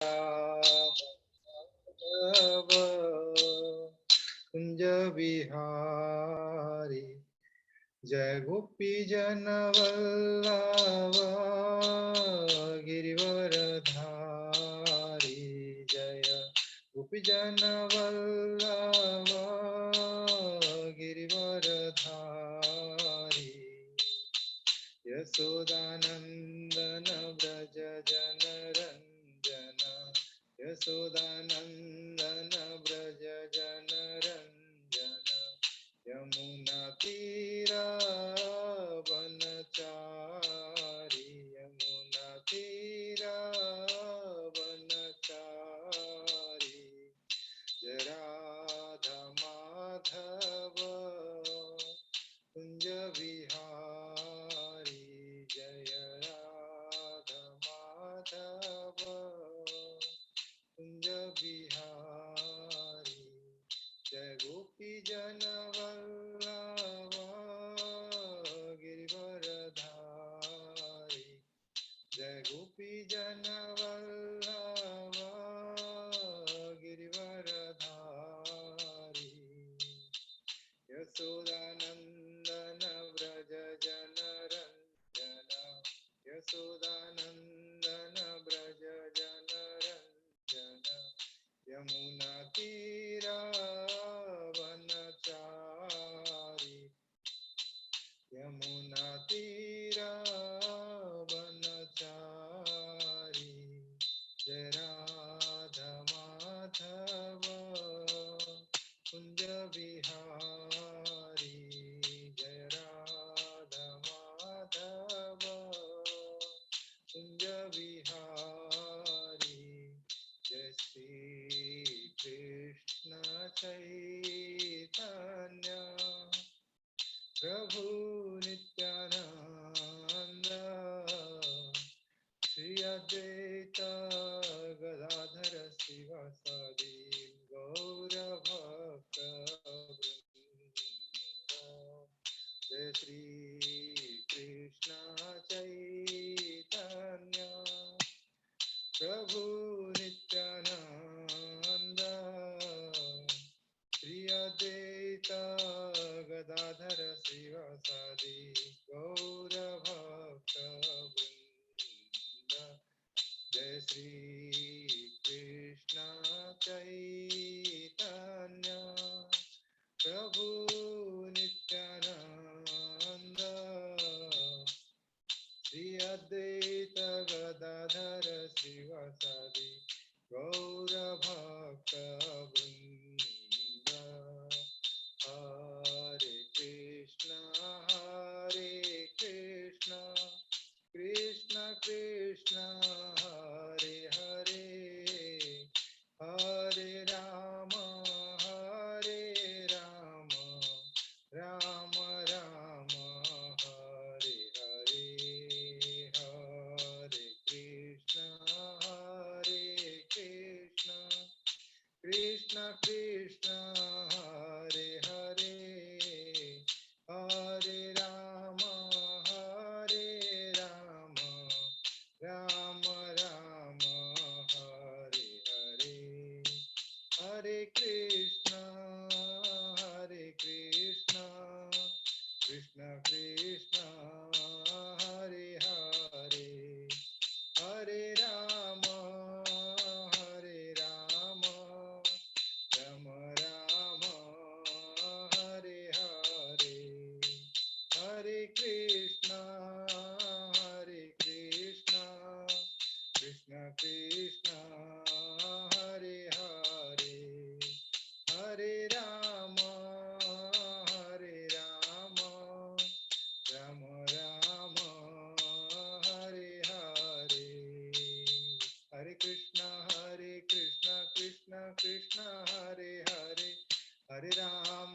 माधव कुंज बिहारी जय गोपी जन वल्लभ गिरिवरधारी जय गोपी जन वल्लभ गिरिवरधारी यशोदानंदन व्रज जनरंजन यशोदानंदन व्रज जनरंजन यमुना तीरा वनचारी यमुना तीरा वनचारी जय राधा माधव कुंज विहारी जय राधा माधव कुंज बिहारी जय गोपी जन वल्लभ गिरिवरधारी जय गोपी जन वल्लभ गिरिवरधारी यशोदानंदन व्रज जनरंजन यशोदानंदन व्रज जनरंजन यमुना तीरा वनचारी यमुना तीरा वनचारी जय राधा माधव कुंज बिहारी जय राधा माधव कुंज बिहारी जय श्री कृष्ण चैतन्य प्रभु नित्यानंद श्री अद्वैत गदाधर शिवासादि गौरभक्त जय श्री कृष्ण चैतन्य प्रभु नित्यानंद श्री अद्वैत गदाधर शिवासादि गौरभक्त जय श्री कृष्ण चैतन्य प्रभु नित्यानंद श्री अद्वैत गदाधर शिवासादि गौरभक्त वृंद हरे Krishna Krishna Krishna Hare Hare Hare Ram Ram Ram Hare Hare Hare Krishna Krishna Krishna Hare Hare Hare Ram Ram Ram Hare Hare Hare Krishna Krishna Krishna Hare Hare Hare Ram Ram Ram Hare Hare Hare Krishna Krishna Krishna Hare Hare Hare Ram Ram Ram Hare Hare Hare Krishna Krishna Krishna Hare Hare Hare Ram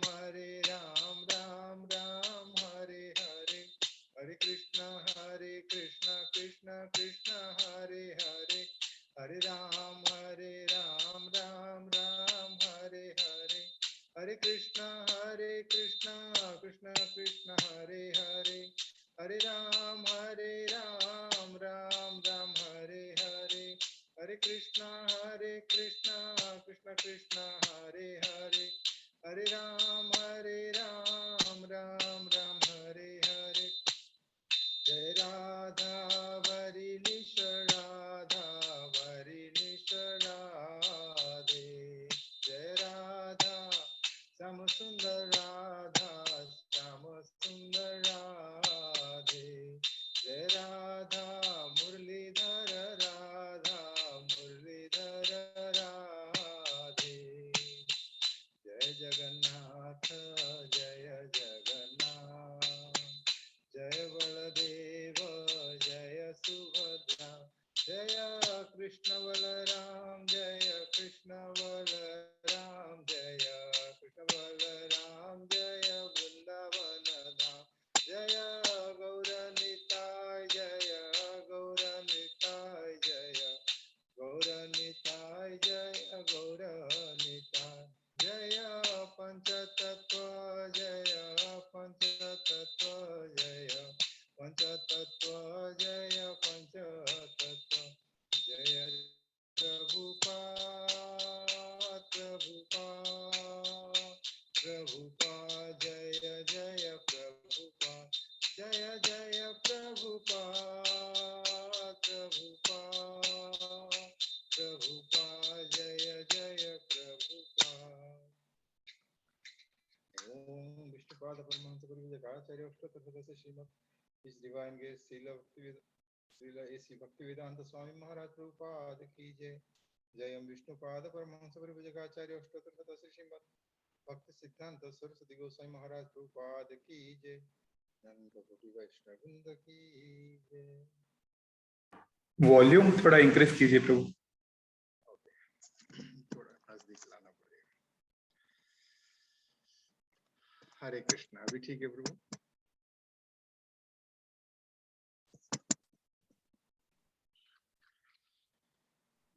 Ram Ram Hare Hare Hare Krishna Krishna Krishna Hare Hare Hare Ram Ram Hare Hare Hare Krishna Krishna Krishna Hare Hare Hare Ram Ram Hare Hare Hare Krishna Krishna Krishna Hare Hare, Hare Ram Ram Ram Hare Hare. Jai Radha Varish Radha Varish Radhe, Jai Radha Sham Sundar Radha Sham Sundar Radhe, Jai Radha Murlidhar Radha Murlidhar Radhe. Jai Jagannath Jaya Jagannath, Jai Baladeva Jaya Subhadra, Jaya Krishna Balaram Jaya Krishna Balaram, Jaya Krishna Balaram Jaya Vrindavana Dham, Jaya Gauranitai Jaya Gauranitai Jaya Gauranitai Jaya Gauranitai, Jaya Panchatattva Jaya Panchatattva Jaya Panchatattva Jaya Panchatattva, Jaya Prabhupada Prabhupada Prabhupada, Jaya Jaya Prabhupada, Jaya Jaya Prabhupada Prabhupada Prabhupada, Jaya Jaya Prabhupada. Om Vishnupada Paramahansa Parivrajakacarya Ashtatthasya Srimad His Divine Grace Srila A.C. Bhaktivedanta Swami Maharaj Prabhupada ki jai. Jayam Vishnupada Paramahansa Parivrajakacarya Ashtatthasya Srimad Bhakti Siddhanta Saraswati Goswami Maharaj Prabhupada ki jai. Nanda Koti Vaishnava Vrinda ki jai. Volume थोड़ा increase कीजिए प्रभु। थोड़ा नजदीक लाना पड़ेगा। हरे कृष्णा, अभी ठीक है प्रभु?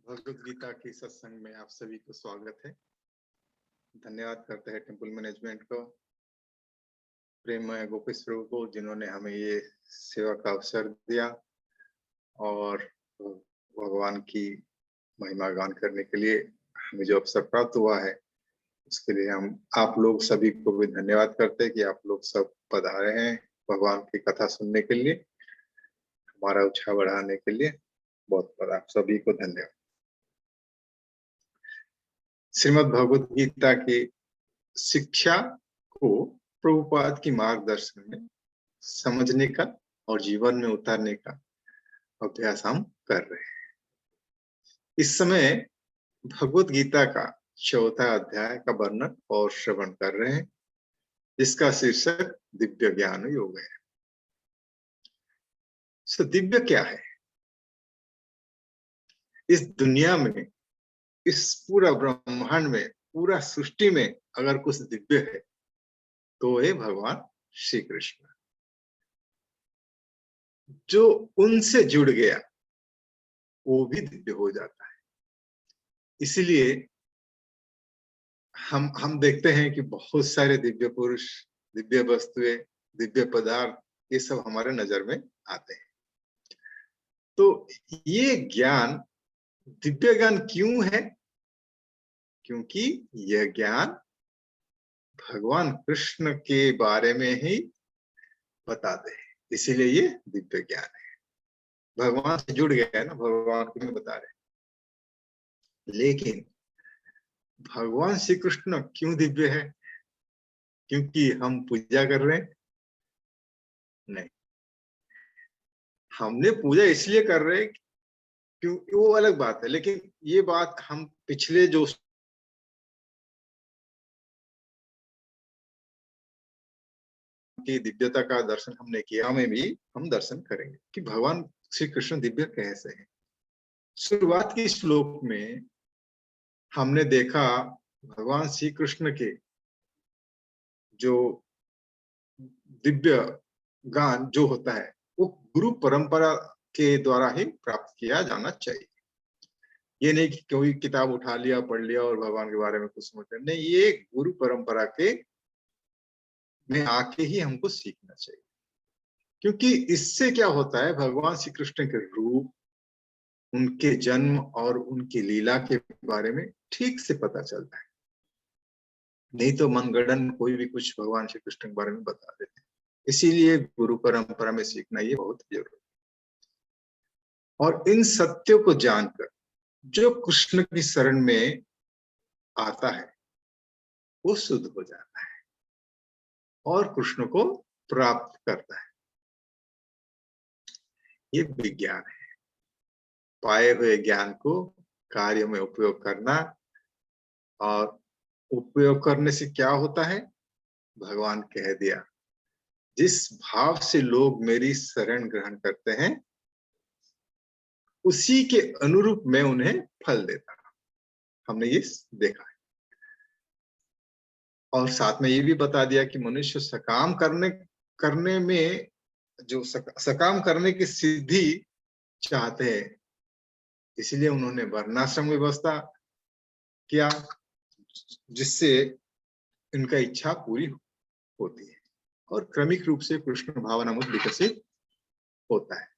भगवद गीता के सत्संग में आप सभी को स्वागत है। धन्यवाद करते हैं टेंपल मैनेजमेंट को, प्रेममय गोपेश प्रभु को, जिन्होंने हमें ये सेवा का अवसर दिया और भगवान की महिमा गान करने के लिए हमें जो अवसर प्राप्त हुआ है उसके लिए हम आप लोग सभी को भी धन्यवाद करते हैं कि आप लोग सब पधारे हैं भगवान की कथा सुनने के लिए, हमारा उत्साह बढ़ाने के लिए। बहुत बहुत आप सभी को धन्यवाद। श्रीमद् भगवद गीता की शिक्षा को प्रभुपाद की मार्गदर्शन में समझने का और जीवन में उतारने का अभ्यास हम कर रहे हैं। इस समय भगवद गीता का 4था अध्याय का वर्णन और श्रवण कर रहे हैं, जिसका शीर्षक दिव्य ज्ञान योग है। सो दिव्य क्या है? इस दुनिया में, इस पूरा ब्रह्मांड में, पूरा सृष्टि में अगर कुछ दिव्य है तो ये भगवान श्री कृष्ण। जो उनसे जुड़ गया वो भी दिव्य हो जाता है। इसलिए हम देखते हैं कि बहुत सारे दिव्य पुरुष, दिव्य वस्तुएं, दिव्य पदार्थ, ये सब हमारे नजर में आते हैं। तो ये ज्ञान, दिव्य ज्ञान क्यों है? क्योंकि यह ज्ञान भगवान कृष्ण के बारे में ही बताते हैं, इसीलिए ये दिव्य ज्ञान है। भगवान से जुड़ गया है ना, भगवान को बता रहे। लेकिन भगवान श्री कृष्ण क्यों दिव्य है? क्योंकि हम पूजा कर रहे हैं? नहीं, हमने पूजा इसलिए कर रहे हैं क्योंकि वो अलग बात है। लेकिन ये बात हम पिछले जो की दिव्यता का दर्शन हमने किया, में भी हम दर्शन करेंगे कि भगवान श्री कृष्ण दिव्य कैसे हैं। शुरुआत के श्लोक में हमने देखा भगवान श्री कृष्ण के जो दिव्य ज्ञान जो होता है वो गुरु परंपरा के द्वारा ही प्राप्त किया जाना चाहिए। ये नहीं कि कोई किताब उठा लिया, पढ़ लिया और भगवान के बारे में कुछ समझ लिया, नहीं, ये गुरु परंपरा के में आके ही हमको सीखना चाहिए। क्योंकि इससे क्या होता है, भगवान श्री कृष्ण के रूप, उनके जन्म और उनकी लीला के बारे में ठीक से पता चलता है। नहीं तो मनगढ़ंत कोई भी कुछ भगवान श्री कृष्ण के बारे में बता देते हैं। इसीलिए गुरु परंपरा में सीखना ये बहुत जरूरी है। और इन सत्यों को जानकर जो कृष्ण की शरण में आता है वो शुद्ध हो जाता है और कृष्ण को प्राप्त करता है। ये विज्ञान है। पाए हुए ज्ञान को कार्य में उपयोग करना, और उपयोग करने से क्या होता है? भगवान कह दिया, जिस भाव से लोग मेरी शरण ग्रहण करते हैं उसी के अनुरूप मैं उन्हें फल देता हूं। हमने ये देखा है। और साथ में ये भी बता दिया कि मनुष्य सकाम करने में जो सकाम करने की सिद्धि चाहते हैं, इसलिए उन्होंने वर्णाश्रम व्यवस्था किया, जिससे इनका इच्छा पूरी होती है और क्रमिक रूप से कृष्ण भावनामृत विकसित होता है।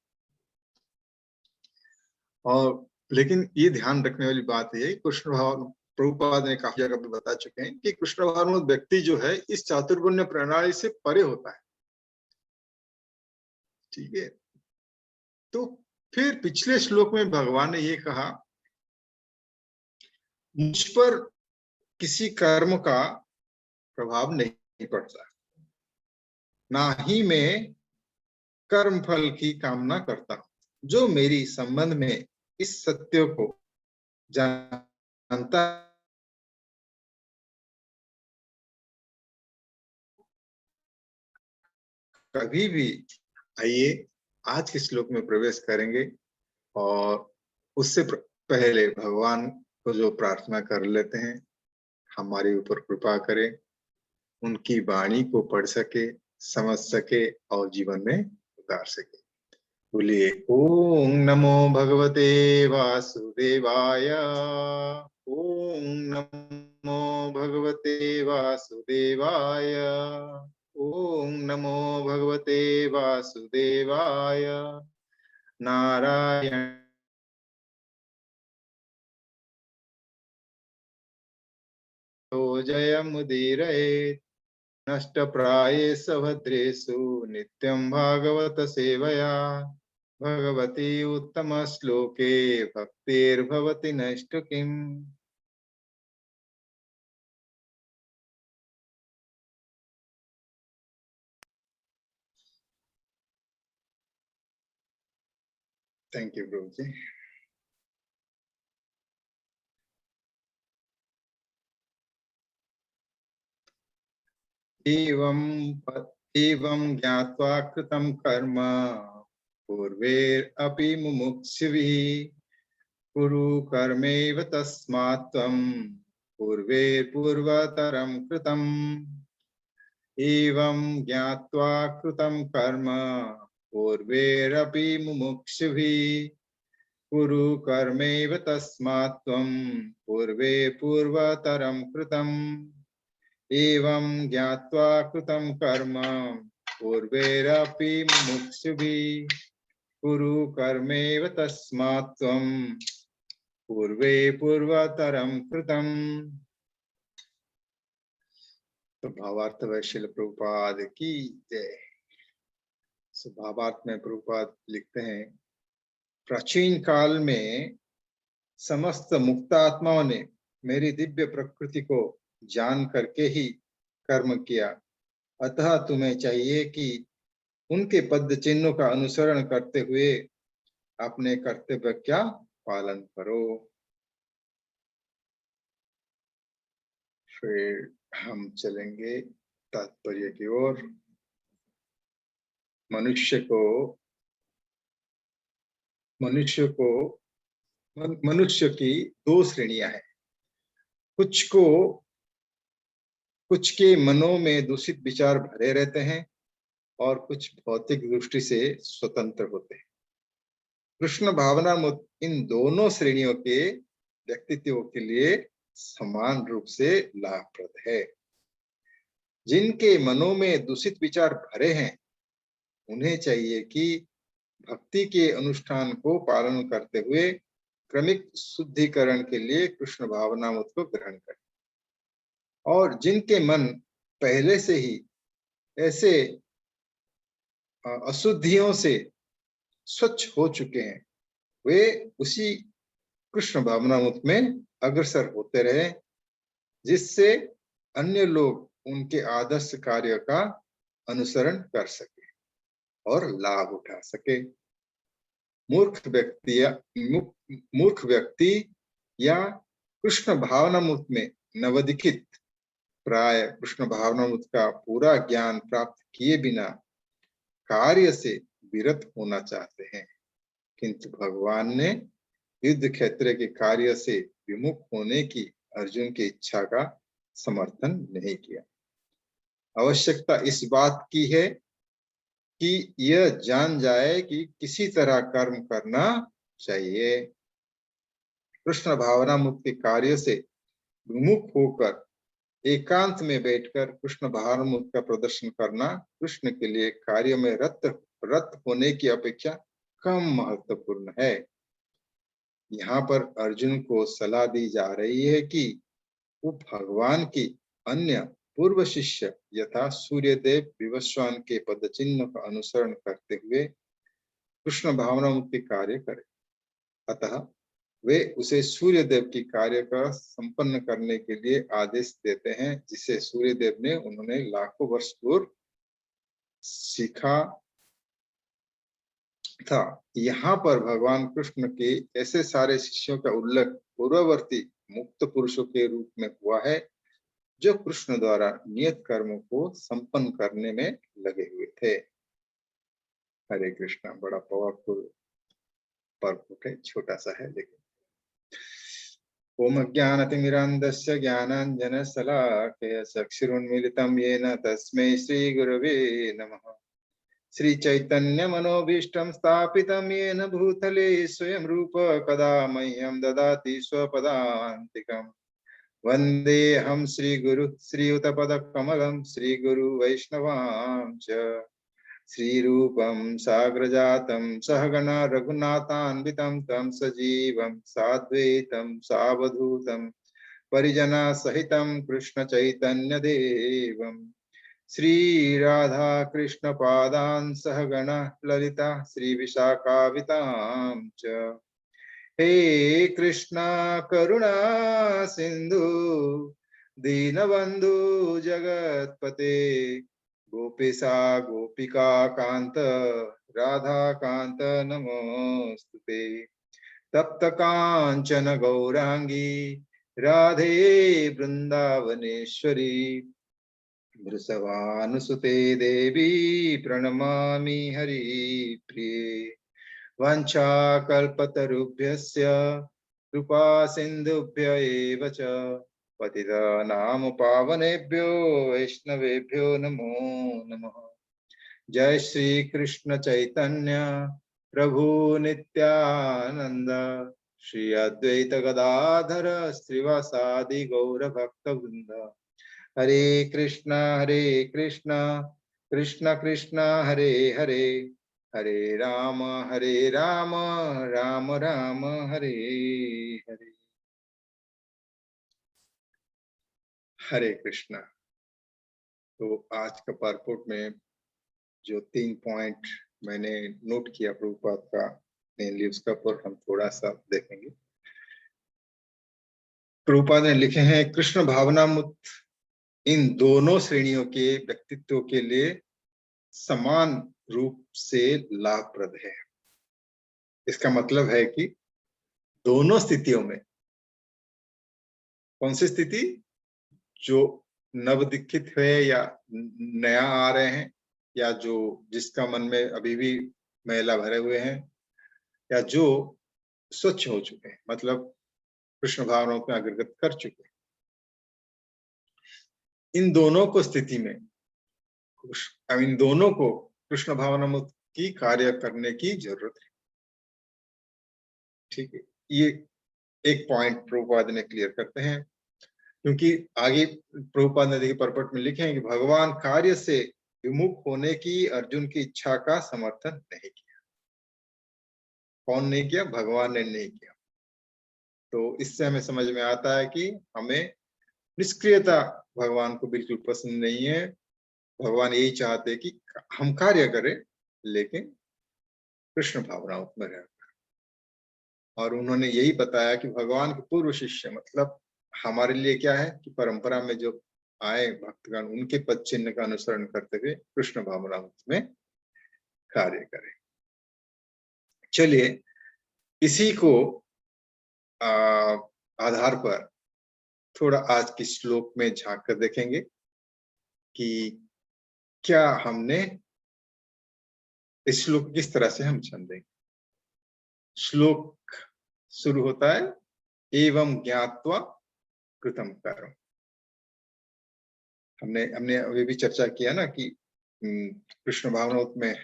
और लेकिन ये ध्यान रखने वाली बात है, कृष्ण भाव प्रभुपाद ने काफी जगह पे बता चुके हैं कि कृष्ण भावनामृत व्यक्ति जो है इस चातुर्वर्ण्य प्रणाली से परे होता है। ठीक है। तो फिर पिछले श्लोक में भगवान ने ये कहा, मुझ पर किसी कर्म का प्रभाव नहीं पड़ता, ना ही मैं कर्म फल की कामना करता हूं। जो मेरी संबंध में इस सत्य को जानता कभी भी। आइए आज के श्लोक में प्रवेश करेंगे और उससे पहले भगवान को जो प्रार्थना कर लेते हैं, हमारे ऊपर कृपा करें, उनकी वाणी को पढ़ सके, समझ सके और जीवन में उतार सके। बोलिए ओम नमो भगवते वासुदेवाय। ओम नमो भगवते वासुदेवाय। ओम नमो भगवते वासुदेवाय। नारायण जयमुदीरयेत् नष्टप्रायेषु भद्रेषु नित्यं भागवत सेवया। भगवती उत्तम श्लोके भक्तिर्भवति नैष्ठिकीम्। थैंक यू प्रभु जी। एवं ज्ञात्वा कृतं कर्म पूर्वैरपि मुमुक्षुभिः कुरु कर्मैव तस्मात् त्वं पूर्वैर्पूर्वतरं कृतम्। एवं ज्ञात्वा कृतं कर्म पूर्वैरपि मुमुक्षुभिः कुरु कर्मैव तस्मात् त्वं पूर्वतरं कृतम्। एवं ज्ञात्वा कृतं कर्म पूर्वैरपि मुमुक्षुभिः कुरु कर्मैव तस्मात् त्वं पूर्वतरं कृतम्। तो भावार्थ वैश्य प्रभुपाद की जय। भावार्थ में प्रभुपाद लिखते हैं, प्राचीन काल में समस्त मुक्त आत्माओं ने मेरी दिव्य प्रकृति को जान करके ही कर्म किया, अतः तुम्हें चाहिए कि उनके पद चिन्हों का अनुसरण करते हुए अपने कर्तव्य का पालन करो। फिर हम चलेंगे तात्पर्य की ओर। मनुष्य की दो श्रेणियां हैं। कुछ के मनों में दूषित विचार भरे रहते हैं और कुछ भौतिक दृष्टि से स्वतंत्र होते हैं। कृष्ण भावना इन दोनों श्रेणियों के व्यक्तित्व के लिए समान रूप से लाभप्रद है। जिनके मनों में दूषित विचार भरे हैं, उन्हें चाहिए कि भक्ति के अनुष्ठान को पालन करते हुए क्रमिक शुद्धिकरण के लिए कृष्ण भावनामृत को ग्रहण करें। और जिनके मन पहले से ही ऐसे अशुद्धियों से स्वच्छ हो चुके हैं, वे उसी कृष्ण भावनामृत में अग्रसर होते रहे, जिससे अन्य लोग उनके आदर्श कार्य का अनुसरण कर सके और लाभ उठा सके। मूर्ख व्यक्ति या कृष्ण भावनामृत में नवदीक्षित प्राय कृष्ण भावनामृत का पूरा ज्ञान प्राप्त किए बिना कार्य से विरत होना चाहते हैं, किंतु भगवान ने युद्ध क्षेत्र के कार्य से विमुख होने की अर्जुन की इच्छा का समर्थन नहीं किया। आवश्यकता इस बात की है कि यह जान जाए कि किसी तरह कर्म करना चाहिए। कृष्ण भावनामृत के कार्य से विमुख होकर एकांत में बैठकर कृष्ण भावनामृत का प्रदर्शन करना कृष्ण के लिए कार्य में रत होने की अपेक्षा कम महत्वपूर्ण है। यहाँ पर अर्जुन को सलाह दी जा रही है कि वो भगवान की अन्य पूर्व शिष्य यथा सूर्यदेव विवस्वान के पद चिन्ह का अनुसरण करते हुए कृष्ण भावनामृत के कार्य करें। अतः वे उसे सूर्यदेव की कार्य का संपन्न करने के लिए आदेश देते हैं, जिसे सूर्यदेव ने उन्होंने लाखों वर्ष पूर्व सीखा था। यहाँ पर भगवान कृष्ण के ऐसे सारे शिष्यों का उल्लेख पूर्ववर्ती मुक्त पुरुषों के रूप में हुआ है, जो कृष्ण द्वारा नियत कर्मों को संपन्न करने में लगे हुए थे। हरे कृष्णा। बड़ा पावरफुल पर्व है, छोटा सा है लेकिन। ओम ज्ञानतिमिरान्धस्य ज्ञानाञ्जनशलाकया चक्षुरुन्मीलितं येन तस्मै श्रीगुरवे नमः। श्रीचैतन्यमनोभीष्टं स्थापितं येन भूतले स्वयं रूप कदा मह्यं ददाति स्वपदान्तिकम्। वन्देऽहं श्रीगुरु श्रीयुतपदकमलं श्रीगुरु वैष्णवांश्च श्रीरूपं साग्रजातं सहगणा रघुनाथान्वितं तं सजीवं साद्वैतं सावधूतं परिजना सहितं कृष्ण चैतन्यदेवं श्री राधा कृष्ण पादान् सहगणा ललिता श्री विशाखावितां च। हे कृष्णा करुणा सिंधु दीनबंधु जगतपते गोपेशा गोपिका कांत राधा कांत नमोस्तुते। तप्त कांचन गौरांगी राधे वृंदावनेश्वरी वृषभानुसुते देवी प्रणमामि हरिप्रिये। वाञ्छाकल्पतरुभ्यश्च कृपा सिन्धुभ्य एव च पतितानां पावनेभ्यो वैष्णवेभ्यो नमो नमः। जय श्री कृष्ण चैतन्य प्रभु नित्यानंद श्री अद्वैत गदाधर श्रीवासादि गौर भक्तवृंद। हरे कृष्णा कृष्ण कृष्ण हरे हरे हरे राम राम राम हरे हरे। हरे कृष्णा। तो आज का परपोर्ट में जो 3 पॉइंट मैंने नोट किया प्रभुपाद का, मेनली उसका पर हम थोड़ा सा देखेंगे। प्रभुपाद ने लिखे हैं, कृष्ण भावनामृत इन दोनों श्रेणियों के व्यक्तित्व के लिए समान रूप से लाभप्रद है। इसका मतलब है कि दोनों स्थितियों में, कौन सी स्थिति, जो नवदीक्षित है या नया आ रहे हैं, या जो जिसका मन में अभी भी मैला भरे हुए हैं, या जो स्वच्छ हो चुके हैं, मतलब कृष्ण भावनाओं में अग्रगत कर चुके हैं, इन दोनों को स्थिति में इन दोनों को कृष्ण भावनामृत की कार्य करने की जरूरत है। ठीक है, ये एक पॉइंट प्रभुपाद ने क्लियर करते हैं, क्योंकि आगे प्रभुपाद ने देखिए परपट में लिखे हैं कि भगवान कार्य से विमुख होने की अर्जुन की इच्छा का समर्थन नहीं किया। कौन नहीं किया? भगवान ने नहीं किया। तो इससे हमें समझ में आता है कि हमें निष्क्रियता भगवान को बिल्कुल पसंद नहीं है। भगवान यही चाहते हैं कि हम कार्य करें, लेकिन कृष्ण भावनाओं में रहें। और उन्होंने यही बताया कि भगवान के पूर्व शिष्य मतलब हमारे लिए क्या है कि परंपरा में जो आए भक्तगण, उनके पद चिन्ह का अनुसरण करते हुए कृष्ण भावनाओं में कार्य करें। चलिए इसी को आधार पर थोड़ा आज के श्लोक में झांक कर देखेंगे कि क्या हमने इस श्लोक किस तरह से हम समझेंगे। श्लोक शुरू होता है एवं ज्ञात्वा कृतम कर्म। हमने हमने अभी भी चर्चा किया ना कि कृष्ण भावनाओं में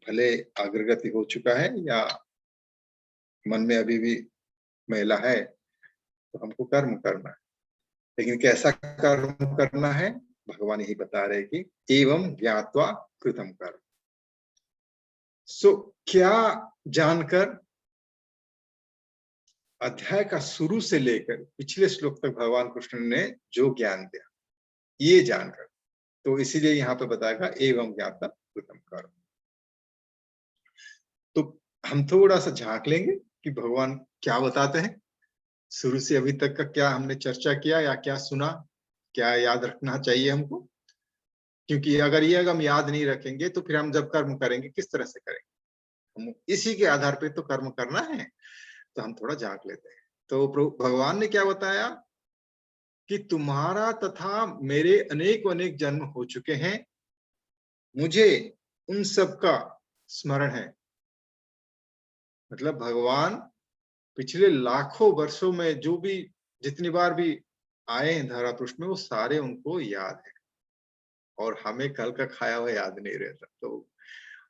भले अग्रगति हो चुका है या मन में अभी भी महिला है, तो हमको कर्म करना है, लेकिन कैसा कर्म करना है भगवान यही बता रहे कि एवं ज्ञात्वा कृतम कर्म। क्या जानकर, अध्याय का शुरू से लेकर पिछले श्लोक तक भगवान कृष्ण ने जो ज्ञान दिया ये जानकर, तो इसीलिए यहाँ पे बताएगा एवं ज्ञाता कृतम कर्म। तो हम थोड़ा सा झांक लेंगे कि भगवान क्या बताते हैं, शुरू से अभी तक का क्या हमने चर्चा किया या क्या सुना, क्या याद रखना चाहिए हमको। क्योंकि अगर ये हम याद नहीं रखेंगे तो फिर हम जब कर्म करेंगे किस तरह से करेंगे, हम इसी के आधार पे तो कर्म करना है। तो हम थोड़ा झांक लेते हैं। तो भगवान ने क्या बताया कि तुम्हारा तथा मेरे अनेक अनेक जन्म हो चुके हैं, मुझे उन सब का स्मरण है। मतलब भगवान पिछले लाखों वर्षों में जो भी जितनी बार भी आए हैं धरा पृष्ठ में, वो सारे उनको याद है और हमें कल का खाया हुआ याद नहीं रहता। तो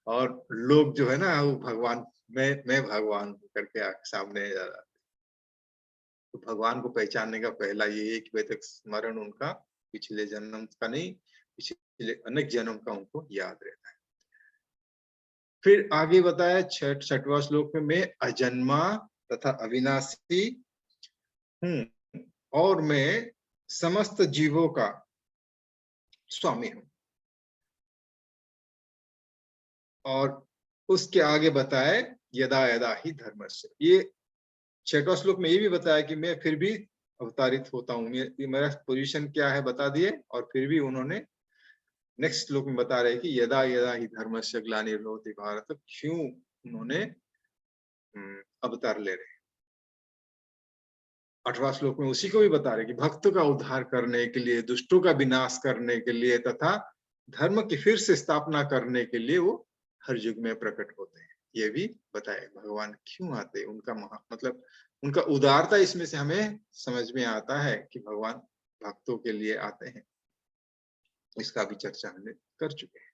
और लोग जो है ना वो भगवान, मैं भगवान हूं करके सामने आ जाते। तो भगवान को पहचानने का पहला ये है कि भाई तक स्मरण उनका पिछले जन्म का नहीं, पिछले अनेक जन्म का उनको याद रहता है। फिर आगे बताया छठवां श्लोक में मैं अजन्मा तथा अविनाशी हूं और मैं समस्त जीवों का स्वामी हूं। और उसके आगे बताए यदा यदा ही धर्मस्य। ये छठवां श्लोक में ये भी बताया कि मैं फिर भी अवतारित होता हूँ, मेरा पोजीशन क्या है बता दिए। और फिर भी उन्होंने नेक्स्ट श्लोक में बता रहे कि यदा यदा ही धर्मस्य ग्लानिर्भवति भारत, क्यों उन्होंने अवतार ले रहे। 8वां श्लोक में उसी को भी बता रहे कि भक्तों का उद्धार करने के लिए, दुष्टों का विनाश करने के लिए तथा धर्म की फिर से स्थापना करने के लिए वो हर युग में प्रकट होते हैं। ये भी बताए भगवान क्यों आते, उनका मतलब उनका उदारता इसमें से हमें समझ में आता है कि भगवान भक्तों के लिए आते हैं। इसका भी चर्चा हमने कर चुके हैं।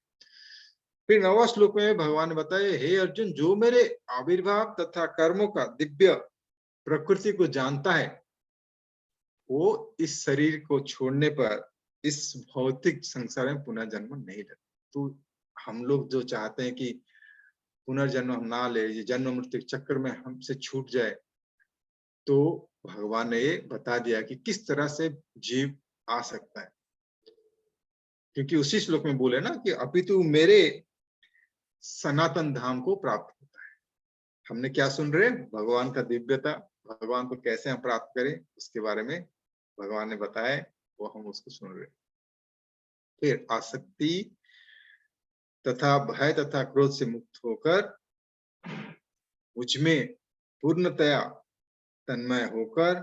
फिर 9वां श्लोक में भगवान ने बताया हे अर्जुन, जो मेरे आविर्भाव तथा कर्मों का दिव्य प्रकृति को जानता है, वो इस शरीर को छोड़ने पर इस भौतिक संसार में पुनः जन्म नहीं लेता। तो हम लोग जो चाहते हैं कि पुनर्जन्म हम ना ले, ये जन्म मृत्यु चक्र में हमसे छूट जाए, तो भगवान ने ये बता दिया कि किस तरह से जीव आ सकता है। क्योंकि उसी श्लोक में बोले ना कि अपितु मेरे सनातन धाम को प्राप्त होता है। हमने क्या सुन रहे, भगवान का दिव्यता, भगवान को कैसे हम प्राप्त करें उसके बारे में भगवान ने बताया, वो हम उसको सुन रहे। फिर आसक्ति तथा भय तथा क्रोध से मुक्त होकर मुझमें पूर्णतया तन्मय होकर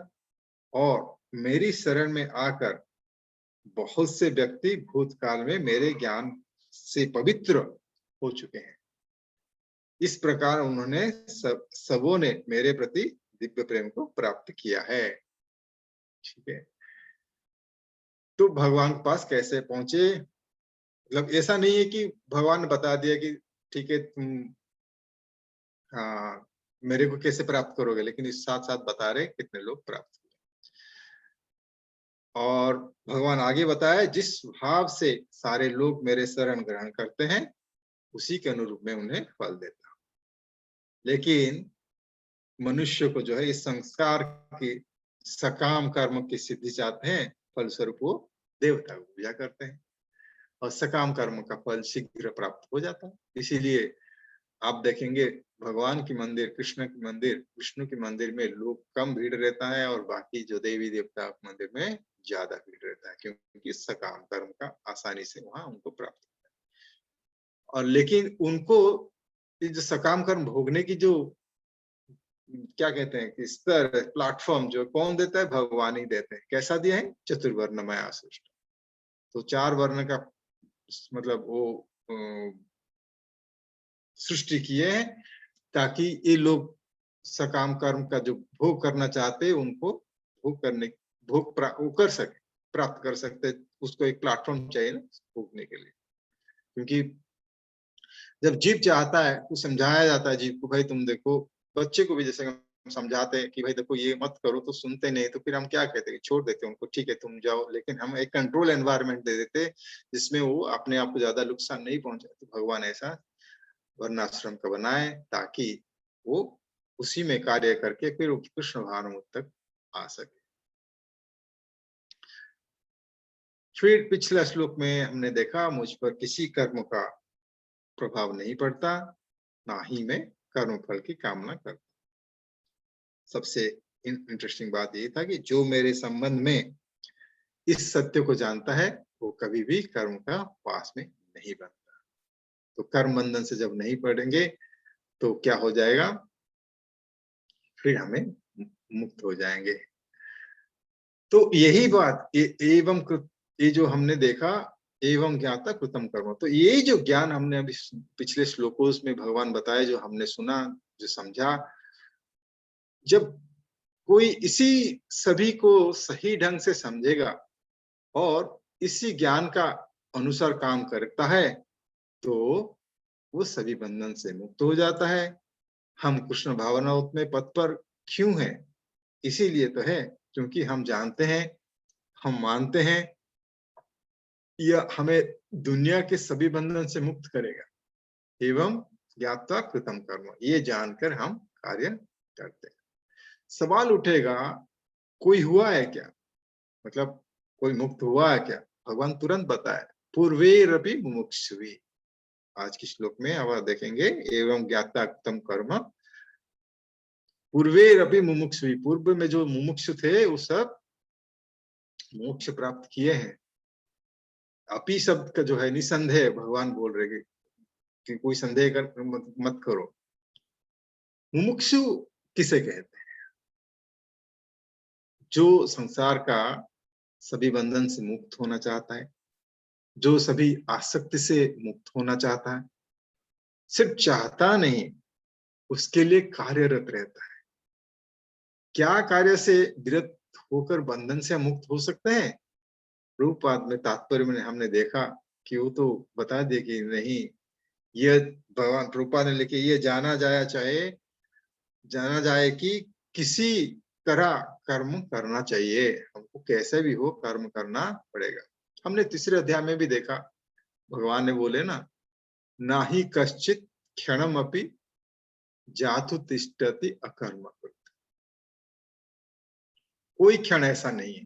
और मेरी शरण में आकर बहुत से व्यक्ति भूतकाल में मेरे ज्ञान से पवित्र हो चुके हैं। इस प्रकार उन्होंने सबों ने मेरे प्रति दिव्य प्रेम को प्राप्त किया है। ठीक है, तो भगवान के पास कैसे पहुंचे, मतलब ऐसा नहीं है कि भगवान ने बता दिया कि ठीक है तुम मेरे को कैसे प्राप्त करोगे, लेकिन इस साथ साथ बता रहे कितने लोग प्राप्त हुए। और भगवान आगे बताया जिस भाव से सारे लोग मेरे शरण ग्रहण करते हैं उसी के अनुरूप में उन्हें फल देता हूं। लेकिन मनुष्य को जो है इस संस्कार के सकाम कर्म की सिद्धि चाहते हैं, फलस्वरूप वो देवता को पूजा करते हैं और सकाम कर्म का फल शीघ्र प्राप्त हो जाता है। इसीलिए आप देखेंगे भगवान की मंदिर, कृष्ण की मंदिर, विष्णु की मंदिर में लोग कम भीड़ रहता है और बाकी जो देवी देवता मंदिर में ज्यादा भीड़ रहता है, क्योंकि सकाम कर्म का आसानी से वहां उनको प्राप्त होता है। और लेकिन उनको ये जो सकाम कर्म भोगने की जो क्या कहते हैं कि स्तर, प्लेटफॉर्म जो कौन देता है, भगवान ही देते हैं। कैसा दिया है? चतुर्वर्णमय सृष्टि। तो 4 वर्ण का मतलब वो सृष्टि किए हैं ताकि ये लोग सकाम कर्म का जो भोग करना चाहते हैं उनको भोग करने वो कर सके, प्राप्त कर सकते। उसको एक प्लेटफॉर्म चाहिए ना भोगने के लिए। क्योंकि जब जीव चाहता है तो समझाया जाता है जीव को, भाई तुम देखो, बच्चे को भी जैसे हम समझाते हैं कि भाई देखो ये मत करो, तो सुनते नहीं, तो फिर हम क्या कहते हैं, छोड़ देते हैं उनको, ठीक है तुम जाओ। लेकिन हम एक कंट्रोल एनवायरनमेंट दे देते जिसमें वो अपने आप को ज्यादा नुकसान नहीं पहुंचाए। तो भगवान ऐसा वर्णाश्रम का बनाए ताकि वो उसी में कार्य करके फिर कृष्ण भावनामृत तक आ सके। फिर पिछले श्लोक में हमने देखा मुझ पर किसी कर्म का प्रभाव नहीं पड़ता, ना ही मैं कर्म फल की कामना करता। सबसे इंटरेस्टिंग बात ये था कि जो मेरे संबंध में इस सत्य को जानता है वो कभी भी कर्म का पास में नहीं बनता। तो कर्म बंधन से जब नहीं पड़ेंगे तो क्या हो जाएगा, फिर हमें मुक्त हो जाएंगे। तो यही बात एवं ये जो हमने देखा, एवं ज्ञाता कृतम कर्म, तो ये जो ज्ञान हमने अभी पिछले श्लोकों में भगवान बताए, जो हमने सुना, जो समझा, जब कोई इसी सभी को सही ढंग से समझेगा और इसी ज्ञान का अनुसार काम करता है तो वो सभी बंधन से मुक्त हो जाता है। हम कृष्ण भावनामृत में पद पर क्यों हैं? इसीलिए तो है क्योंकि हम जानते हैं, हम मानते हैं यह हमें दुनिया के सभी बंधन से मुक्त करेगा। एवं ज्ञात्वा कृतम कर्म, ये जानकर हम कार्य करते हैं। सवाल उठेगा, कोई हुआ है क्या, मतलब कोई मुक्त हुआ है क्या? भगवान तुरंत बताए, पूर्वेरपि मुमुक्षुभि। आज के श्लोक में अब देखेंगे, एवं ज्ञाता कृतम कर्म पूर्वेरपि मुमुक्षुभि, पूर्व में जो मुमुक्षु थे वो सब मोक्ष प्राप्त किए हैं। अपी शब्द का जो है निसंदेह भगवान बोल रहे कि कोई संदेह कर मत करो। मुमुक्षु किसे कहते हैं? जो संसार का सभी बंधन से मुक्त होना चाहता है, जो सभी आसक्ति से मुक्त होना चाहता है, सिर्फ चाहता नहीं, उसके लिए कार्यरत रहता है। क्या कार्य से विरत होकर बंधन से मुक्त हो सकते हैं? रूपपाद में तात्पर्य में हमने देखा कि वो तो बता दिए कि नहीं, ये भगवान रूपपाद ने लिखे, ये जाना जाए कि किसी तरह कर्म करना चाहिए, हमको कैसे भी हो कर्म करना पड़ेगा। हमने तीसरे अध्याय में भी देखा, भगवान ने बोले ना ही कश्चित क्षणम अपि जातु तिष्ठति अकर्म कृत। कोई क्षण ऐसा नहीं है।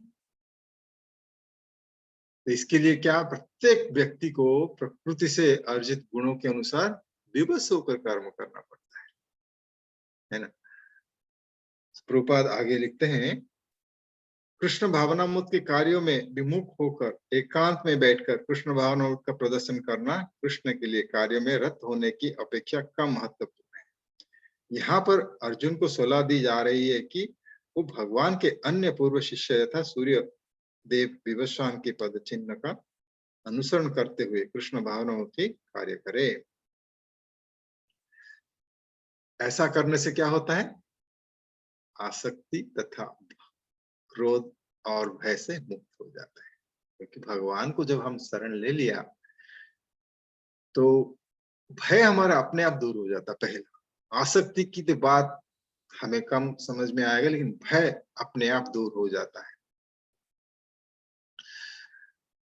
तो इसके लिए क्या, प्रत्येक व्यक्ति को प्रकृति से अर्जित गुणों के अनुसार विवश होकर कर्म करना पड़ता है ना। प्रभुपाद आगे लिखते हैं, कृष्ण भावनामृत के कार्यों में विमुख होकर एकांत में बैठकर कृष्ण भावनामृत का प्रदर्शन करना कृष्ण के लिए कार्य में रत होने की अपेक्षा कम महत्वपूर्ण है। यहाँ पर अर्जुन को सलाह दी जा रही है कि वो भगवान के अन्य पूर्व शिष्य यथा सूर्य देव विवस्वान के पद चिन्ह का अनुसरण करते हुए कृष्ण भावनामृत की कार्य करे। ऐसा करने से क्या होता है, आसक्ति तथा क्रोध और भय से मुक्त हो जाता है। क्योंकि भगवान को जब हम शरण ले लिया तो भय हमारा अपने आप दूर हो जाता। पहला आसक्ति की तो बात हमें कम समझ में आएगा, लेकिन भय अपने आप दूर हो जाता है।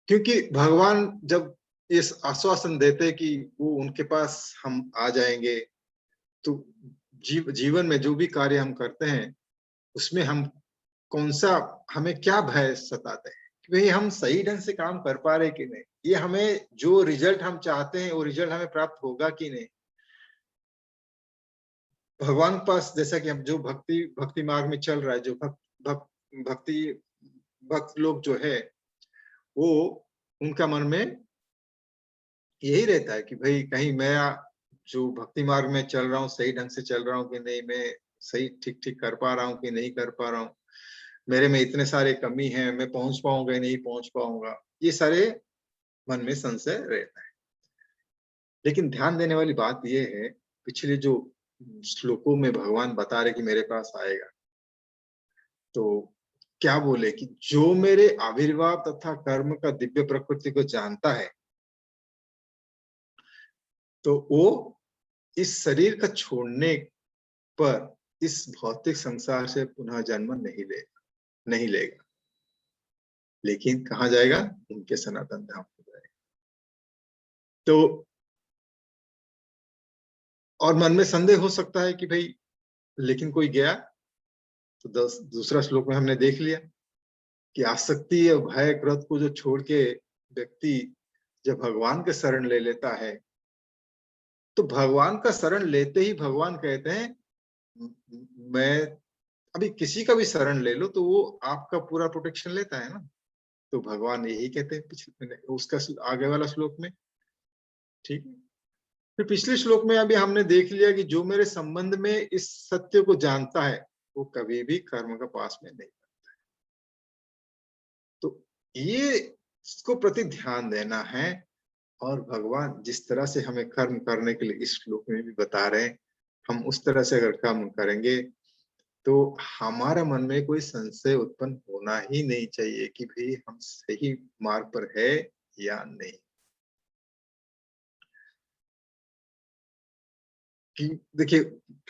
क्योंकि भगवान जब इस आश्वासन देते कि वो उनके पास हम आ जाएंगे, तो जीवन में जो भी कार्य हम करते हैं, उसमें हम कौन-सा हमें क्या भय सताते हैं कि भई हम सही ढंग से काम कर पा रहे हैं कि नहीं? ये हमें जो रिज़ल्ट हम चाहते हैं, वो रिज़ल्ट हमें प्राप्त होगा कि नहीं? भगवान के पास जैसा कि हम जो भक्ति भक्ति मार्ग में चल रहा है, जो भक भक्ति भक्त लोग जो है, वो उनका मन में यही रहता है कि भई कहीं मैं जो भक्ति मार्ग में चल रहा हूँ, सही ढंग से चल रहा हूँ कि नहीं, मैं सही ठीक-ठीक कर पा रहा हूँ कि नहीं कर पा रहा हूँ। मेरे में इतने सारे कमी हैं, मैं पहुँच पाऊँगा या नहीं पहुँच पाऊँगा। ये सारे मन में संशय रहता है। लेकिन ध्यान देने वाली बात ये है, पिछले जो श्लोकों में भगवान बता रहे कि मेरे पास आएगा, तो क्या बोले कि जो मेरे आविर्भाव तथा कर्म का दिव्य प्रकृति को जानता है, तो वो इस शरीर का छोड़ने पर इस भौतिक संसार से पुनः जन्म नहीं लेगा। लेकिन कहाँ जाएगा? उनके सनातन धाम को जाएगा। तो और मन में संदेह हो सकता है कि भई लेकिन कोई गया? तो दूसरा श्लोक में हमने देख लिया कि आसक्ति और भय, क्रोध को जो छोड़ के व्यक्ति जब भगवान के शरण ले लेता है, तो भगवान का शरण लेते ही भगवान कहते हैं म म मैं अभी किसी का भी शरण ले लो तो वो आपका पूरा प्रोटेक्शन लेता है ना। तो भगवान यही कहते हैं पिछले उसका आगे वाला श्लोक में, ठीक है। फिर पिछले श्लोक में अभी हमने देख लिया कि जो मेरे संबंध में इस सत्य को जानता है, वो कभी भी कर्म का पास में नहीं। तो ये इसको प्रति ध्यान देना है और भगवान जिस तरह से हमें कर्म करने के लिए इस श्लोक में भी बता रहे हैं, हम उस तरह से अगर कर्म करेंगे, तो हमारा मन में कोई संशय उत्पन्न होना ही नहीं चाहिए कि भई हम सही मार्ग पर है या नहीं। कि देखिए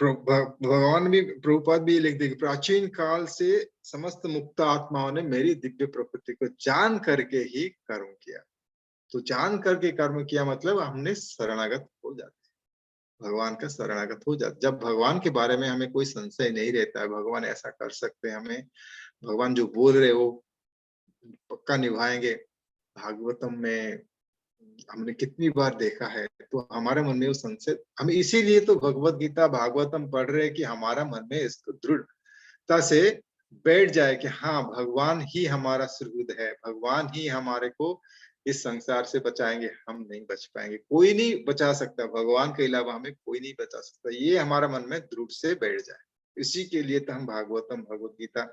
भगवान भी प्रभुपाद भी लिख देंगे प्राचीन काल से समस्त मुक्त आत्माओं ने मेरी दिव्य प्रकृति को जान करके ही कर्म किया। तो जान करके कर्म किया मतलब हमने शरणागत हो जाते हैं, भगवान का शरणागत हो जाते। जब भगवान के बारे में हमें कोई संशय नहीं रहता है, भगवान ऐसा कर सकते हैं, हमें भगवान जो बोल रहे वो पक्का निभाएंगे। भागवतम में हमने कितनी बार देखा है, तो हमारे मन में वो संशय हम इसीलिए तो भगवत गीता भागवतम पढ़ रहे हैं कि हमारा मन में इसको दृढ़ता से बैठ जाए कि हाँ भगवान ही हमारा सुहृद है, भगवान ही हमारे को इस संसार से बचाएंगे, हम नहीं बच पाएंगे, कोई नहीं बचा सकता, भगवान के अलावा हमें कोई नहीं बचा सकता। ये हमारा मन में दृढ़ से बैठ जाए, इसी के लिए तो हम भागवतम भगवत गीता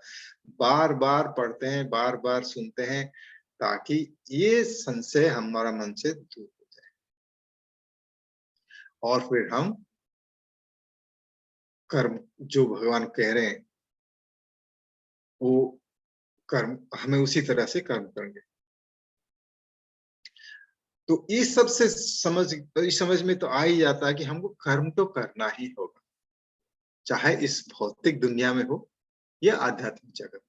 बार बार पढ़ते हैं, बार बार सुनते हैं, ताकि ये संशय हमारा मन से दूर हो जाए और फिर हम कर्म जो भगवान कह रहे हैं वो कर्म हमें उसी तरह से कर्म करेंगे। तो इस सब से इस समझ में तो आ ही जाता है कि हमको कर्म तो करना ही होगा, चाहे इस भौतिक दुनिया में हो या आध्यात्मिक जगत में।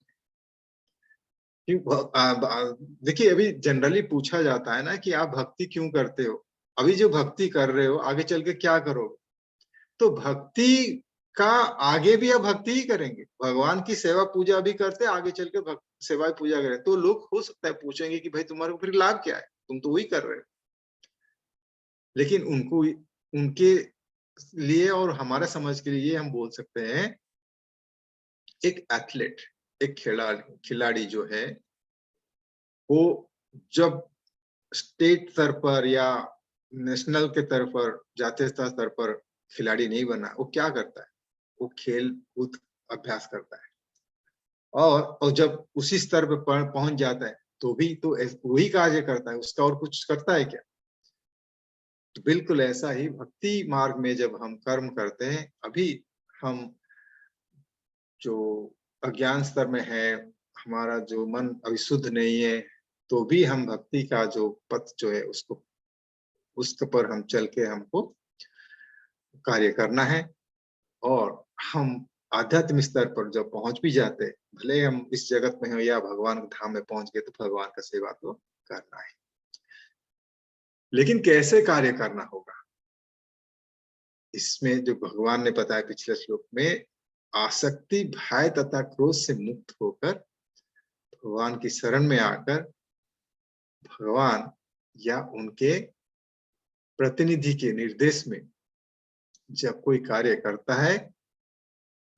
देखिए अभी जनरली पूछा जाता है ना कि आप भक्ति क्यों करते हो? अभी जो भक्ति कर रहे हो आगे चल के क्या करोगे? तो भक्ति का आगे भी आप भक्ति ही करेंगे। भगवान की सेवा पूजा भी करते हैं, आगे चल के सेवा पूजा करें। तो लोग हो सकता है पूछेंगे कि भाई तुम्हारे को फिर लाभ क्या है? तुम तो वही कर रहे हो। लेकिन उनको उनके लिए और हमारा समझ के लिए हम बोल सकते हैं एक एथलीट, एक खिलाड़ी जो है वो जब स्टेट स्तर पर या नेशनल के स्तर पर, जातीय स्तर पर खिलाड़ी नहीं बना, वो क्या करता है? वो खेल-कूद अभ्यास करता है और जब उसी स्तर पे पहुँच जाता है, तो भी तो वही कार्य करता है, उसका और कुछ करता है क्या? तो बिल्कुल ऐसा ही भक्ति मार्ग में जब हम कर्म करते हैं, अभी हम जो अज्ञान स्तर में है, हमारा जो मन अभी शुद्ध नहीं है, तो भी हम भक्ति का जो पथ जो है उसको उसके पर हम चल के हमको कार्य करना है और हम आध्यात्मिक स्तर पर जब पहुँच भी जाते हैं, भले हम इस जगत में हो या भगवान के धाम में पहुँच गए, तो भगवान का सेवा तो करना है। लेकिन कैसे कार्य करना होगा? इसमें जो भगवान ने बताया पिछले श्लोक में, आसक्ति, भय तथा क्रोध से मुक्त होकर भगवान की शरण में आकर भगवान या उनके प्रतिनिधि के निर्देश में जब कोई कार्य करता है,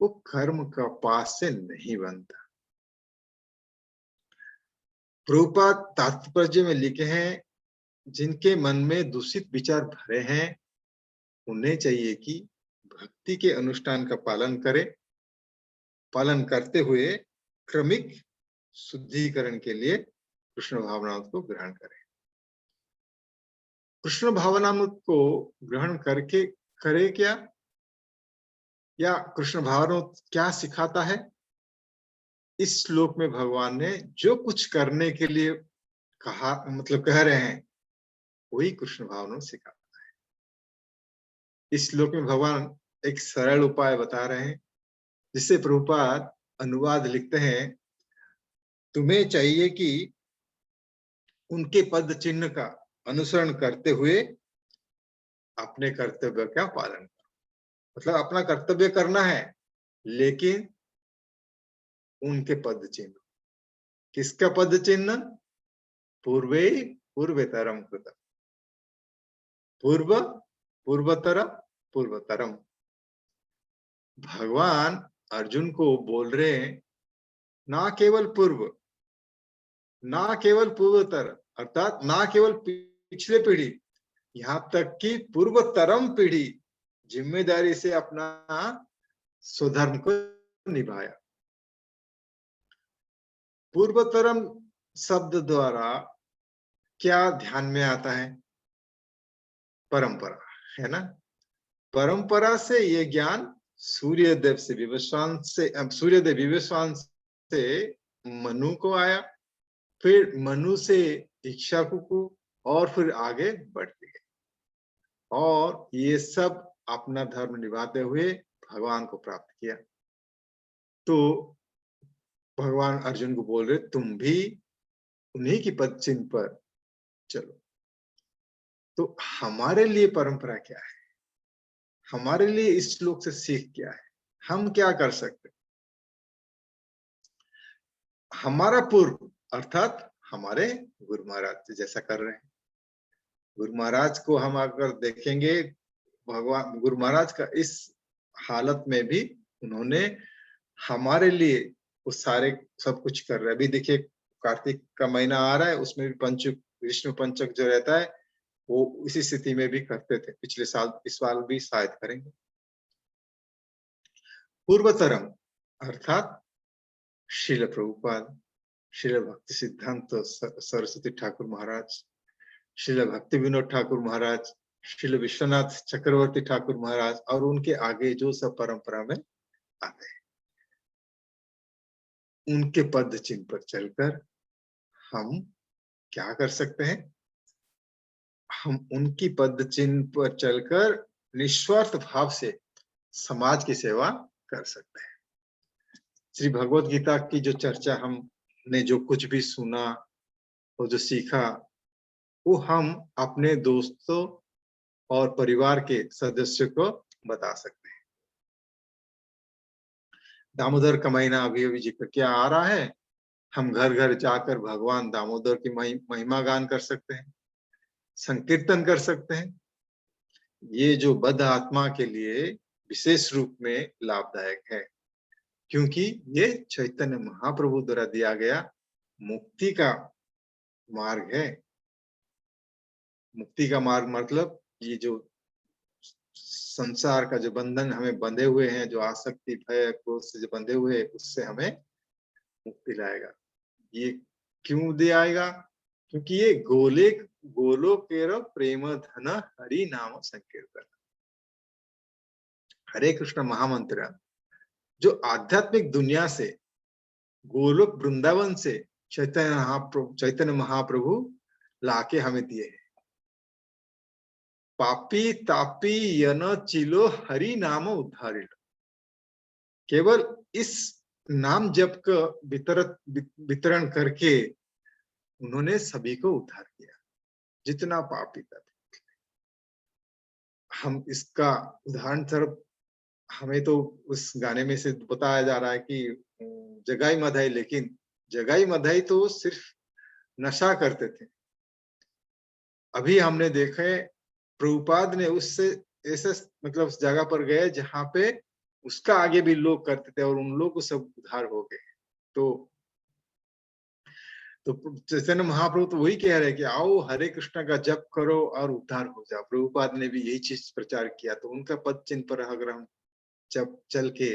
वो कर्म का पास से नहीं बनता। प्रभुपाद तात्पर्य में लिखे हैं, जिनके मन में दूषित विचार भरे हैं, उन्हें चाहिए कि भक्ति के अनुष्ठान का पालन करें, पालन करते हुए क्रमिक शुद्धिकरण के लिए कृष्ण भावनामृत को ग्रहण करें। कृष्ण भावनामृत को ग्रहण करके करे क्या, या कृष्ण भावनामृत क्या सिखाता है? इस श्लोक में भगवान ने जो कुछ करने के लिए कहा, मतलब कह रहे हैं, वही कृष्ण भावनामृत सिखाता है। इस श्लोक में भगवान एक सरल उपाय बता रहे हैं, जिससे प्रभुपाद अनुवाद लिखते हैं, तुम्हें चाहिए कि उनके पद चिन्ह का अनुसरण करते हुए अपने कर्तव्य का पालन करो। मतलब अपना कर्तव्य करना है, लेकिन उनके पद चिन्ह। किसका पद चिन्ह? पूर्वे पूर्वतरम कृतम, पूर्व पूर्वतर पूर्वतरम। भगवान अर्जुन को बोल रहे हैं, ना केवल पूर्व, ना केवल पूर्वतर, अर्थात ना केवल पिछले पीढ़ी, यहाँ तक कि पूर्वतरम पीढ़ी जिम्मेदारी से अपना स्वधर्म को निभाया। पूर्वतरम शब्द द्वारा क्या ध्यान में आता है? परंपरा, है ना? परंपरा से ये ज्ञान सूर्यदेव विवस्वान से मनु को आया, फिर मनु से इक्ष्वाकु को, और फिर आगे बढ़ते गए, और ये सब अपना धर्म निभाते हुए भगवान को प्राप्त किया। तो भगवान अर्जुन को बोल रहे, तुम भी उन्हीं की पद चिन्ह पर चलो। तो हमारे लिए परंपरा क्या है? हमारे लिए इस श्लोक से सीख क्या है? हम क्या कर सकते? हमारा पूर्व अर्थात हमारे गुरु महाराज जैसा कर रहे हैं। गुरु महाराज को हम अगर देखेंगे, भगवान गुरु महाराज का इस हालत में भी उन्होंने हमारे लिए वो सारे सब कुछ कर रहे हैं। अभी देखिए, कार्तिक का महीना आ रहा है, उसमें भी पंचक, विष्णु पंचक जो रहता है, वो इसी स्थिति में भी करते थे पिछले साल, इस साल भी शायद करेंगे। पूर्वतरम अर्थात श्रील प्रभुपाद, श्रील भक्ति सिद्धांत सरस्वती ठाकुर महाराज, श्रील भक्ति विनोद ठाकुर महाराज, श्रील विश्वनाथ चक्रवर्ती ठाकुर महाराज, और उनके आगे जो सब परंपरा में आते हैं, उनके पद चिन्ह पर चलकर हम क्या कर सकते हैं? हम उनकी पद चिन्ह पर चलकर निस्वार्थ भाव से समाज की सेवा कर सकते हैं। श्री भगवत गीता की जो चर्चा हमने जो कुछ भी सुना और जो सीखा, वो हम अपने दोस्तों और परिवार के सदस्यों को बता सकते हैं। दामोदर का महीना अभी अभी जिक्र क्या आ रहा है, हम घर घर जाकर भगवान दामोदर की महिमा गान कर सकते हैं, संकीर्तन कर सकते हैं। ये जो बद्ध आत्मा के लिए विशेष रूप में लाभदायक है, क्योंकि ये चैतन्य महाप्रभु द्वारा दिया गया मुक्ति का मार्ग है। मुक्ति का मार्ग मतलब ये जो संसार का जो बंधन हमें बंधे हुए हैं, जो आसक्ति, भय, क्रोध से जो बंधे हुए हैं, उससे हमें मुक्ति लाएगा। ये क्यों दे आएगा? क्योंकि ये गोलोकेर प्रेम धन हरि नाम संकीर्तन, हरे कृष्ण महामंत्र, जो आध्यात्मिक दुनिया से, गोलोक वृंदावन से चैतन्य महाप्रभु लाके हमें दिए हैं। पापी तापी यन चिलो हरि नाम उद्धारिल। केवल इस नाम जप का वितरण करके उन्होंने सभी को उद्धार किया, जितना पापी था। हम इसका उदाहरण स्वरूप हमें तो उस गाने में से बताया जा रहा है कि जगाई मधाई, लेकिन जगाई मधाई तो सिर्फ नशा करते थे। अभी हमने देखा है प्रभुपाद ने उससे ऐसे मतलब उस जगह पर गए जहां पे उसका आगे भी लोग करते थे और उन लोग को सब उद्धार हो गए। तो चैतन्य महाप्रभु तो वही कह रहे हैं कि आओ हरे कृष्ण का जप करो और उद्धार हो जाओ। प्रभुपाद ने भी यही चीज प्रचार किया। तो उनका पद चिन्ह पर अगर हम जब चल के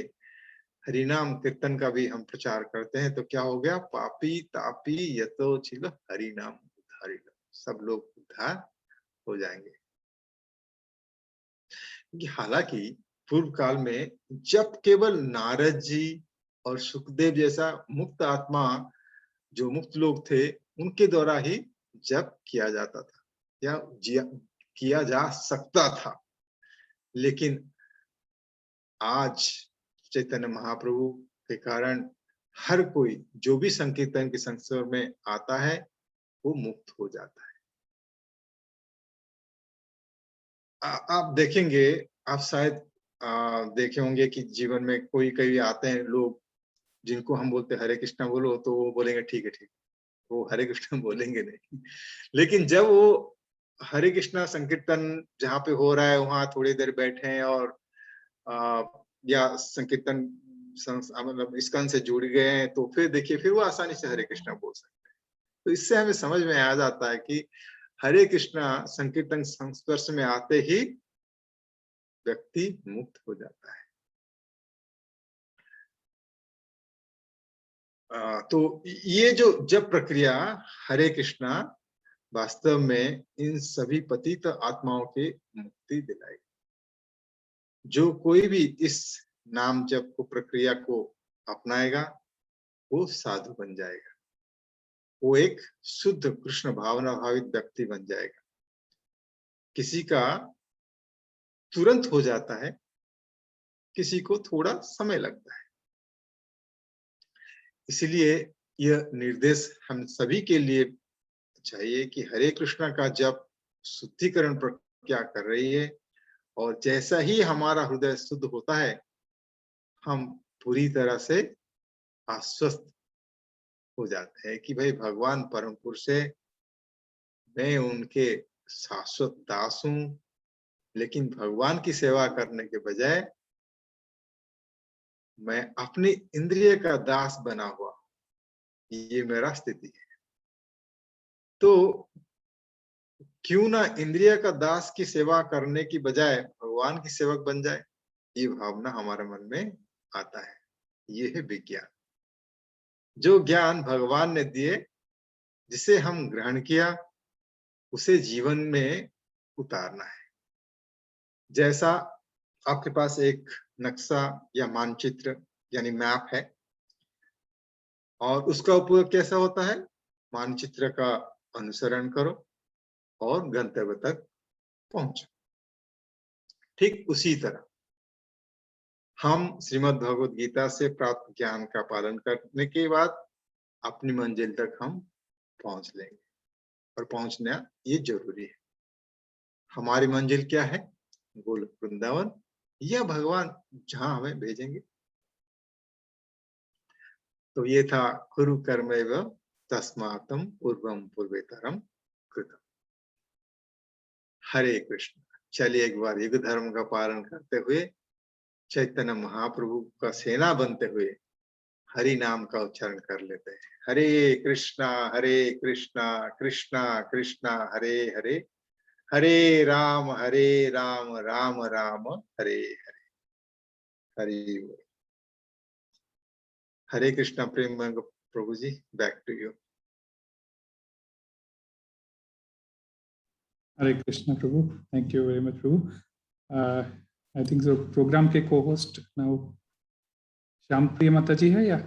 हरिनाम कीर्तन का भी हम प्रचार करते हैं तो क्या हो गया, पापी तापी यतो छिल हरिनाम उद्धारी, सब लोग उद्धार हो जाएंगे। हालांकि पूर्व काल में जब केवल नारद जी और सुखदेव जैसा मुक्त आत्मा जो मुक्त लोग थे उनके द्वारा ही जप किया जाता था या किया जा सकता था, लेकिन आज चैतन्य महाप्रभु के कारण हर कोई जो भी संकीर्तन के संस्कार में आता है वो मुक्त हो जाता है। आप देखेंगे, आप शायद देखे होंगे कि जीवन में कोई कई आते हैं लोग जिनको हम बोलते हैं हरे कृष्णा बोलो, तो वो बोलेंगे ठीक है ठीक, वो हरे कृष्णा बोलेंगे नहीं। लेकिन जब वो हरे कृष्णा संकीर्तन जहाँ पे हो रहा है वहां थोड़ी देर बैठे हैं और या संकीर्तन मतलब इस्कन से जुड़ गए हैं तो फिर देखिए फिर वो आसानी से हरे कृष्णा बोल सकते हैं। तो इससे हमें समझ में आ जाता है कि हरे कृष्णा संकीर्तन संस्पर्श में आते ही व्यक्ति मुक्त हो जाता है। तो ये जो जब प्रक्रिया हरे कृष्णा वास्तव में इन सभी पतित आत्माओं की मुक्ति दिलाएगी। जो कोई भी इस नाम जप को प्रक्रिया को अपनाएगा वो साधु बन जाएगा, वो एक शुद्ध कृष्ण भावना भावित व्यक्ति बन जाएगा। किसी का तुरंत हो जाता है, किसी को थोड़ा समय लगता है। इसलिए यह निर्देश हम सभी के लिए चाहिए कि हरे कृष्णा का जप शुद्धिकरण प्रक्रिया कर रही है और जैसा ही हमारा हृदय शुद्ध होता है हम पूरी तरह से आश्वस्त हो जाते हैं कि भाई भगवान परम पुरुष है, मैं उनके शाश्वत दास हूं। लेकिन भगवान की सेवा करने के बजाय मैं अपनी इंद्रिय का दास बना हुआ, ये मेरा स्थिति है। तो क्यों ना इंद्रिय का दास की सेवा करने की बजाय भगवान की सेवक बन जाए, ये भावना हमारे मन में आता है। ये है विज्ञान। जो ज्ञान भगवान ने दिए, जिसे हम ग्रहण किया, उसे जीवन में उतारना है। जैसा आपके पास एक नक्शा या मानचित्र यानी मैप है और उसका उपयोग कैसा होता है, मानचित्र का अनुसरण करो और गंतव्य तक पहुंचो। ठीक उसी तरह हम श्रीमद् भगवद गीता से प्राप्त ज्ञान का पालन करने के बाद अपनी मंजिल तक हम पहुंच लेंगे और पहुंचना ये जरूरी है। हमारी मंजिल क्या है, गोलोक वृंदावन या भगवान जहां हमें भेजेंगे। तो ये था कुरु कर्मैव तस्मात्म पूर्वम पूर्वेतरम कृतम। हरे कृष्ण। चलिए एक बार युग धर्म का पालन करते हुए चैतन्य महाप्रभु का सेना बनते हुए हरि नाम का उच्चारण कर लेते हैं। हरे कृष्णा कृष्णा कृष्णा हरे हरे, हरे राम राम राम हरे हरे। हरि बोल। Hare Krishna Prem Prabhu ji, back to you. Hare Krishna प्रभु, थैंक यू वेरी मच प्रभु। आई थिंक सो प्रोग्राम के को होस्ट नाउ श्याम प्रिय माता जी है या?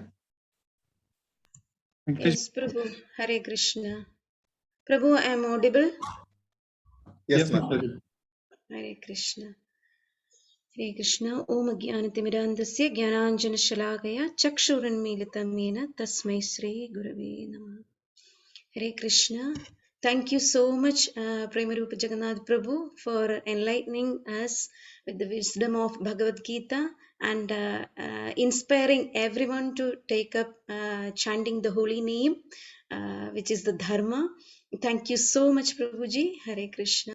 Yes, Prabhu. Hare Krishna. Prabhu, I am audible? Yes, Mata ji. Hare Krishna. Hare Krishna. Om Jnanatimirandasya Jnananjanashalakaya Chakshuranmilitam Yena Tasmai Shri Gurave Namah. Hare Krishna. Thank you so much, Premarupa Jagannath Prabhu, for enlightening us with the wisdom of Bhagavad Gita and inspiring everyone to take up chanting the holy name, which is the Dharma. Thank you so much, Prabhuji. Hare Krishna.